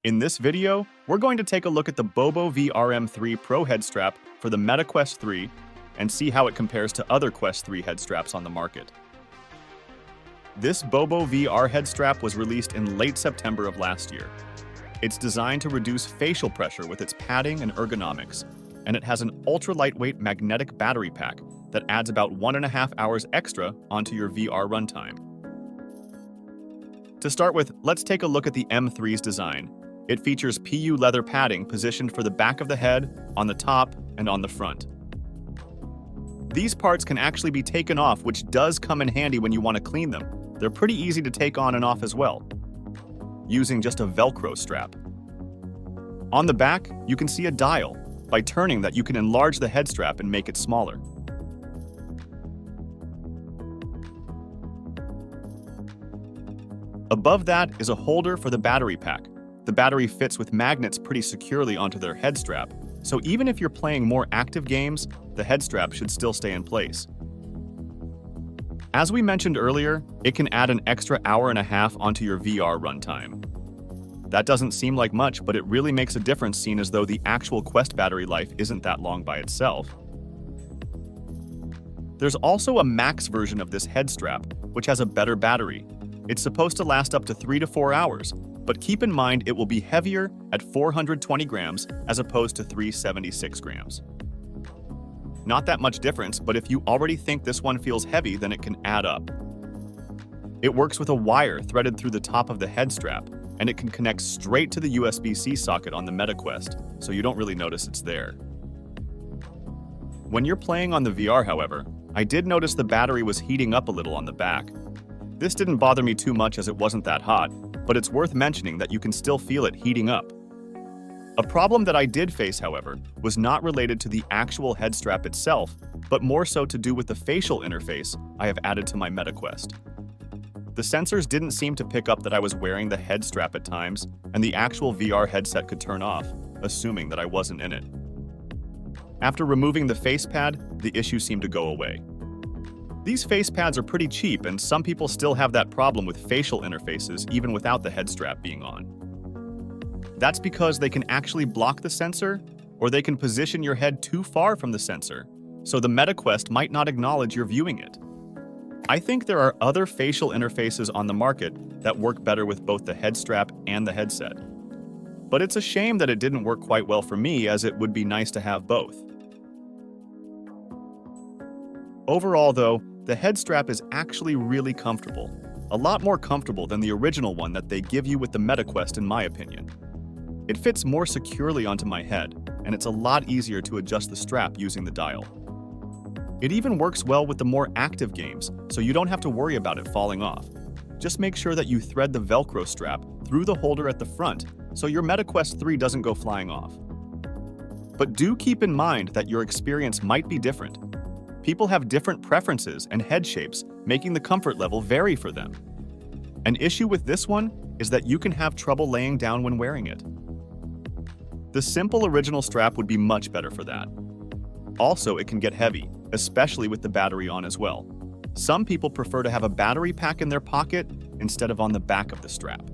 In this video, we're going to take a look at the boboVR M3 Pro head strap for the Meta Quest 3 and see how it compares to other Quest 3 head straps on the market. This boboVR head strap was released in late September of last year. It's designed to reduce facial pressure with its padding and ergonomics, and it has an ultra-lightweight magnetic battery pack that adds about 1.5 hours extra onto your VR runtime. To start with, let's take a look at the M3's design. It features PU leather padding positioned for the back of the head, on the top, and on the front. These parts can actually be taken off, which does come in handy when you want to clean them. They're pretty easy to take on and off as well, using just a Velcro strap. On the back, you can see a dial. By turning that, you can enlarge the head strap and make it smaller. Above that is a holder for the battery pack. The battery fits with magnets pretty securely onto their head strap, so even if you're playing more active games, the head strap should still stay in place. As we mentioned earlier, it can add an extra 1.5 hours onto your VR runtime. That doesn't seem like much, but it really makes a difference, seen as though the actual Quest battery life isn't that long by itself. There's also a max version of this head strap, which has a better battery. It's supposed to last up to 3 to 4 hours, but keep in mind it will be heavier at 420 grams as opposed to 376 grams. Not that much difference, but if you already think this one feels heavy, then it can add up. It works with a wire threaded through the top of the head strap, and it can connect straight to the USB-C socket on the Meta Quest, so you don't really notice it's there. When you're playing on the VR, however, I did notice the battery was heating up a little on the back. This didn't bother me too much as it wasn't that hot, but it's worth mentioning that you can still feel it heating up. A problem that I did face, however, was not related to the actual head strap itself, but more so to do with the facial interface I have added to my Meta Quest. The sensors didn't seem to pick up that I was wearing the head strap at times, and the actual VR headset could turn off, assuming that I wasn't in it. After removing the face pad, the issue seemed to go away. These face pads are pretty cheap, and some people still have that problem with facial interfaces even without the head strap being on. That's because they can actually block the sensor, or they can position your head too far from the sensor, so the Meta Quest might not acknowledge you're viewing it. I think there are other facial interfaces on the market that work better with both the head strap and the headset. But it's a shame that it didn't work quite well for me, as it would be nice to have both. Overall, though, the head strap is actually really comfortable. A lot more comfortable than the original one that they give you with the Meta Quest, in my opinion. It fits more securely onto my head, and it's a lot easier to adjust the strap using the dial. It even works well with the more active games, so you don't have to worry about it falling off. Just make sure that you thread the Velcro strap through the holder at the front, so your Meta Quest 3 doesn't go flying off. But do keep in mind that your experience might be different. People have different preferences and head shapes, making the comfort level vary for them. An issue with this one is that you can have trouble laying down when wearing it. The simple original strap would be much better for that. Also, it can get heavy, especially with the battery on as well. Some people prefer to have a battery pack in their pocket instead of on the back of the strap.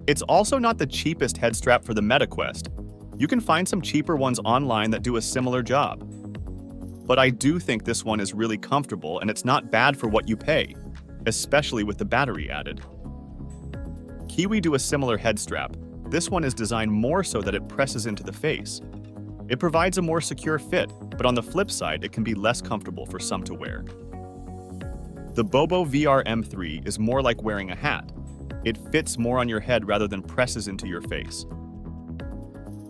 It's also not the cheapest head strap for the Meta Quest. You can find some cheaper ones online that do a similar job. But I do think this one is really comfortable, and it's not bad for what you pay, especially with the battery added. Kiwi do a similar head strap. This one is designed more so that it presses into the face. It provides a more secure fit, but on the flip side, it can be less comfortable for some to wear. The boboVR M3 is more like wearing a hat. It fits more on your head rather than presses into your face.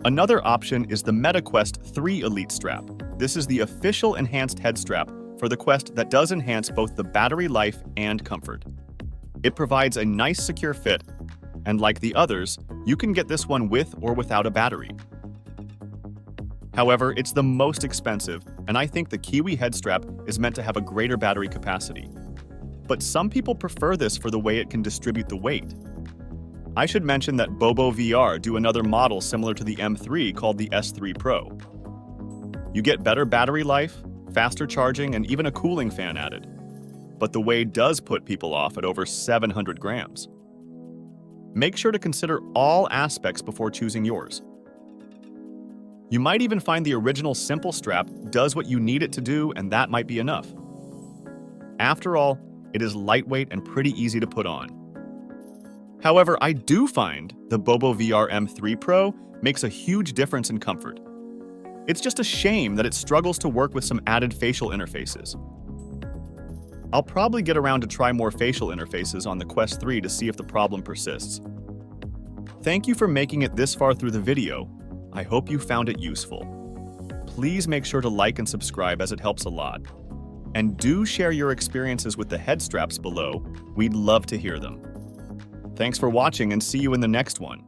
Another option is the Meta Quest 3 Elite strap. This is the official enhanced head strap for the Quest that does enhance both the battery life and comfort. It provides a nice secure fit, and like the others, you can get this one with or without a battery. However, it's the most expensive, and I think the Kiwi head strap is meant to have a greater battery capacity. But some people prefer this for the way it can distribute the weight. I should mention that boboVR do another model similar to the M3 called the S3 Pro. You get better battery life, faster charging, and even a cooling fan added. But the weight does put people off at over 700 grams. Make sure to consider all aspects before choosing yours. You might even find the original simple strap does what you need it to do, and that might be enough. After all, it is lightweight and pretty easy to put on. However, I do find the boboVR M3 Pro makes a huge difference in comfort. It's just a shame that it struggles to work with some added facial interfaces. I'll probably get around to try more facial interfaces on the Quest 3 to see if the problem persists. Thank you for making it this far through the video. I hope you found it useful. Please make sure to like and subscribe as it helps a lot. And do share your experiences with the head straps below. We'd love to hear them. Thanks for watching and see you in the next one.